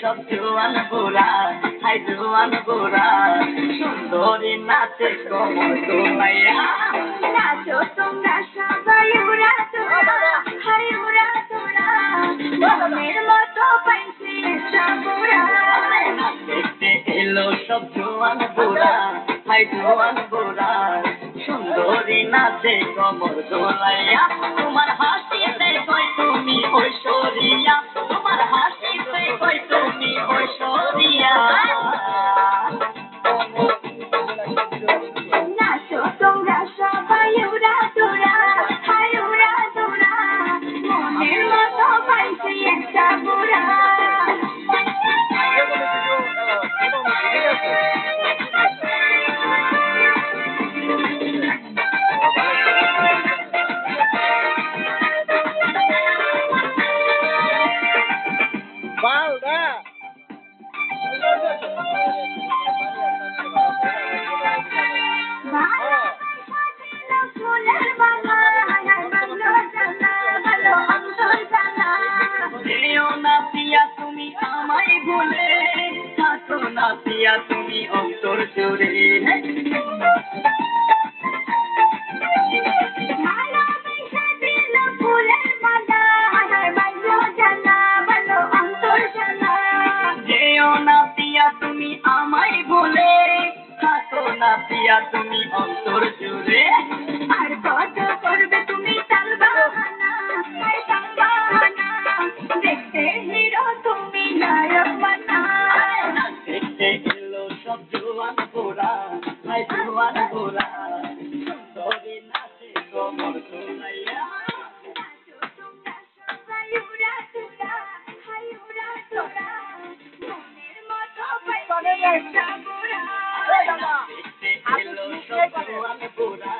সব জোয়ান গোরা, হাই জোয়ান গোরা, সুন্দরী নাচে কোমর দোলাইয়া। নাচো তোমরা সবাই উড়া তোরা, হাই উড়া তোরা, মনের মতো পাইছি সাবুরা। দেখতে এলো সব জোয়ান গোরা, হাই জোয়ান গোরা, সুন্দরী নাচে কোমর দোলাইয়া। তোমার হাসিতে কই তুমি ঐশ্বরিয়া, তোমার হাসিতে কই তুমি ঐশ্বরিয়া। নাচো তোমরা সবাই উড়া তোরা, হাই উড়া তোরা, মনের মতো পাইছি সাবুরা। ফুলের মালা বাংলো জানা ভালো অন্তর জানা। যেও না পিয়া তুমি আমায় ভুলে, থাকো না পিয়া তুমি অন্তর জুড়ে। ভালোবেসে দিল ফুলের মালা বাংলো জানা ভালো অন্তর জানা। যেও না পিয়া তুমি আমায় ভুলে, থাকো না পিয়া তুমি অন্তর জুড়ে। আর কত করবে তুমি তাল বাহানা, আর তাল বাহানা, দেখতে হিরো তুমি নায়ক বানা। দেখতে এলো সব জোয়ান গোরা, হাই জোয়ান গোরা, সুন্দরী নাচে কোমর দোলাইয়া। নাচো তোমরা সবাই উড়া তোরা, হাই উড়া তোরা, মনের মতো পাইছি সাবুরা। দেখতে এলো সব জোয়ান গোরা,